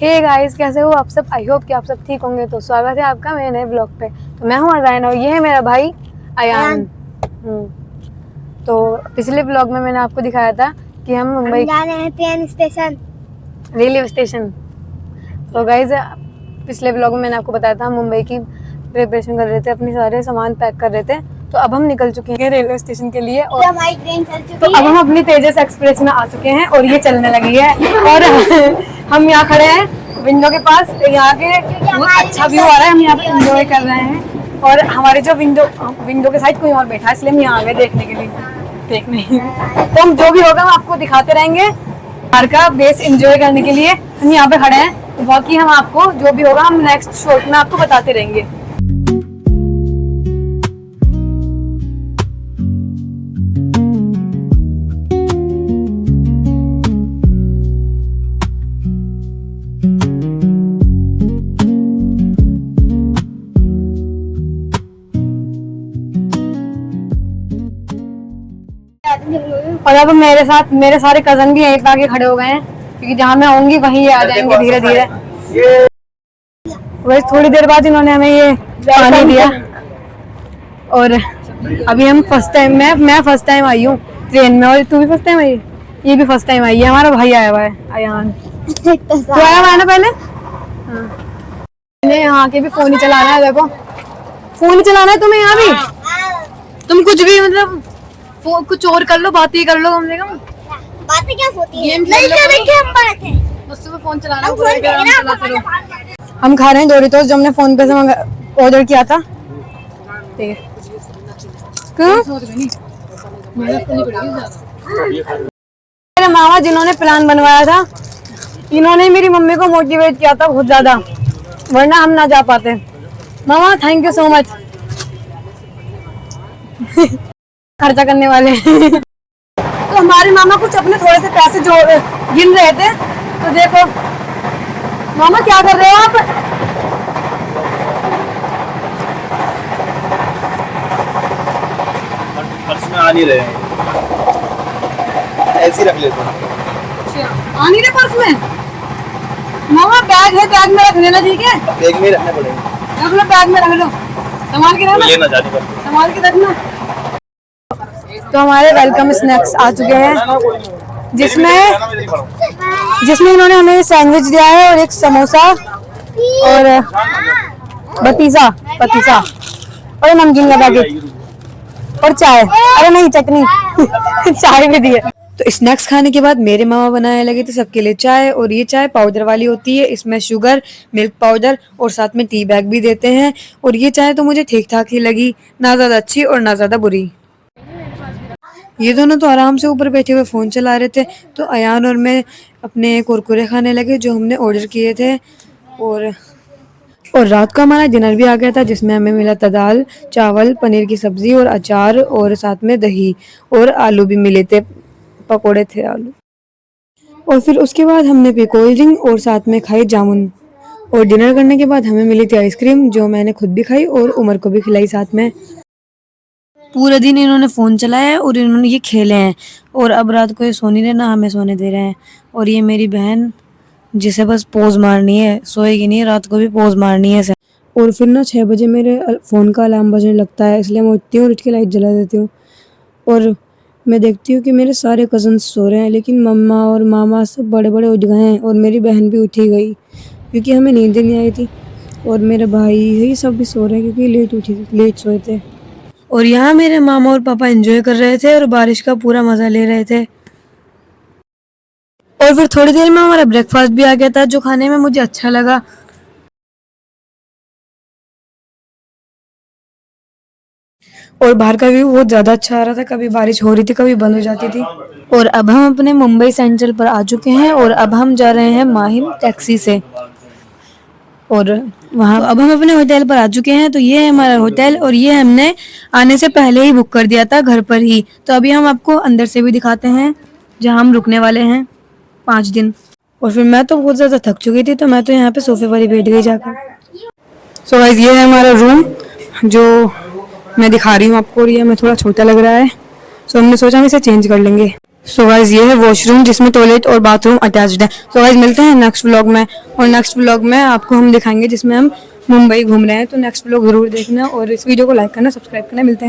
Hey guys, कैसे हो आप सब? आई होप कि आप सब ठीक होंगे। तो स्वागत है आपका मेरे नए ब्लॉग पे। तो मैं हूँ अज़ाइन और ये है मेरा भाई अयान। तो पिछले ब्लॉग में मैंने आपको दिखाया था कि हम मुंबई जा रहे हैं ट्रेन स्टेशन, रेलवे स्टेशन। तो गाइस, पिछले ब्लॉग में मैंने आपको बताया था हम मुंबई की प्रिपरेशन कर रहे थे, अपने सारे सामान पैक कर रहे थे। तो अब हम निकल चुके हैं रेलवे स्टेशन के लिए और हमारी ट्रेन चल चुकी तो अब हम अपनी तेजस एक्सप्रेस में आ चुके हैं और ये चलने लगी है। और हम यहाँ खड़े हैं विंडो के पास। यहाँ के बहुत अच्छा व्यू आ रहा है, हम यहाँ पे एंजॉय कर रहे हैं। और हमारे जो विंडो के साइड कोई और बैठा है, इसलिए हम यहाँ आ गए देखने के लिए। तो हम जो भी होगा हम आपको दिखाते रहेंगे। बाहर का बेस एंजॉय करने के लिए हम यहाँ पे खड़े हैं। तो बाकी हम आपको जो भी होगा हम नेक्स्ट शॉट में आपको बताते रहेंगे। और अब मेरे सारे कजन भी यहीं पे आके खड़े हो गए हैं, क्योंकि जहाँ मैं आऊंगी वहीं ये आ जाएंगे धीरे धीरे। वैसे थोड़ी देर बाद इन्होंने हमें ये पानी दिया। और अभी हम फर्स्ट टाइम मैं फर्स्ट टाइम आई हूँ ट्रेन में, और तू भी फर्स्ट टाइम आई? ये भी फर्स्ट टाइम आई है। हमारा भाई आया हुआ है अयान। तो आया हुआ है ना पहले? हाँ। यहाँ के भी फोन ही चलाना है। देखो, फोन ही चलाना है तुम्हें यहाँ भी। तुम कुछ भी मतलब कुछ और कर लो, बातें कर लो, कम से कम बातें क्या होती है? गेम खेल लो, हम बातें बस तुम्हें फोन चलाना है। हम खा रहे हैं डोरिटोस जो हमने फोन पे से ऑर्डर किया था। ठीक है। मेरे मामा जिन्होंने प्लान बनवाया था, इन्होंने मेरी मम्मी को मोटिवेट किया था बहुत ज्यादा, वरना हम ना जा पाते। मामा थैंक यू सो मच खर्चा करने वाले। तो हमारे मामा कुछ अपने थोड़े से पैसे जो गिन रहे थे। तो देखो मामा क्या कर रहे हो आप? पर्स में आ नहीं रहे हैं, ऐसे ही रख लेते हैं। आ नहीं रहे पर्स में? मामा बैग है, बैग में रख लेना। ठीक है, बैग में ही रखने पड़ेंगे। रख लो, बैग में रख लो, संभाल के रखना, लेना जाने पर संभाल के रखना। तो हमारे वेलकम स्नैक्स आ चुके हैं, जिसमें इन्होंने हमें सैंडविच दिया है और एक समोसा और पतीसा और नमकीन का पैकेट और चाय। अरे नहीं, चटनी चाय भी दी है। तो स्नैक्स खाने के बाद मेरे मामा बनाने लगे थे सबके लिए चाय। और ये चाय पाउडर वाली होती है, इसमें शुगर, मिल्क पाउडर और साथ में टी बैग भी देते हैं। और ये चाय तो मुझे ठीक ठाक ही लगी, ना ज्यादा अच्छी और ना ज्यादा बुरी। ये दोनों तो आराम से ऊपर बैठे हुए फ़ोन चला रहे थे। तो अयान और मैं अपने कुरकुरे खाने लगे जो हमने ऑर्डर किए थे। और रात को हमारा डिनर भी आ गया था, जिसमें हमें मिला था दाल चावल, पनीर की सब्ज़ी और अचार और साथ में दही और आलू भी मिले थे, पकोड़े थे आलू। और फिर उसके बाद हमने पी कोल्ड ड्रिंक और साथ में खाई जामुन। और डिनर करने के बाद हमें मिली थी आइसक्रीम, जो मैंने खुद भी खाई और उमर को भी खिलाई साथ में। पूरा दिन इन्होंने फ़ोन चलाया है और इन्होंने ये खेले हैं। और अब रात को ये सो नहीं रहे, ना हमें सोने दे रहे हैं। और ये मेरी बहन, जिसे बस पोज मारनी है, सोएगी नहीं, रात को भी पोज मारनी है। और फिर ना 6 बजे मेरे फ़ोन का अलार्म बजने लगता है, इसलिए मैं उठती हूँ और उठ के लाइट जला देती हूँ। और मैं देखती हूँ कि मेरे सारे कज़न्स सो रहे हैं, लेकिन मम्मा और मामा सब बड़े बड़े उठ गए हैं और मेरी बहन भी उठी गई, क्योंकि हमें नींद नहीं आई थी। और मेरे भाई ये सब भी सो रहे हैं, क्योंकि लेट सोए थे। और यहाँ मेरे मामा और पापा एंजॉय कर रहे थे और बारिश का पूरा मजा ले रहे थे। और फिर थोड़ी देर में हमारा ब्रेकफास्ट भी आ गया था, जो खाने में मुझे अच्छा लगा। और बाहर का व्यू बहुत ज़्यादा अच्छा आ रहा था, कभी बारिश हो रही थी, कभी बंद हो जाती थी। और अब हम अपने मुंबई सेंट्रल पर आ चुके हैं और अब हम जा रहे हैं माहिम टैक्सी से। और वहाँ अब हम अपने होटल पर आ चुके हैं। तो ये है हमारा होटल और ये हमने आने से पहले ही बुक कर दिया था घर पर ही। तो अभी हम आपको अंदर से भी दिखाते हैं, जहाँ हम रुकने वाले हैं 5 दिन। और फिर मैं तो बहुत ज़्यादा थक चुकी थी, तो मैं तो यहाँ पे सोफे पर ही बैठ गई जाकर। सो गाइस, ये है हमारा रूम जो मैं दिखा रही हूँ आपको, और ये हमें थोड़ा छोटा लग रहा है, सो हमने सोचा हम इसे चेंज कर लेंगे। सो गाइस ये है वॉशरूम जिसमें टॉयलेट और बाथरूम अटैच्ड है। सो गाइस मिलते हैं नेक्स्ट व्लॉग में, और नेक्स्ट व्लॉग में आपको हम दिखाएंगे जिसमें हम मुंबई घूम रहे हैं। तो नेक्स्ट व्लॉग जरूर देखना और इस वीडियो को लाइक करना, सब्सक्राइब करना। मिलते हैं।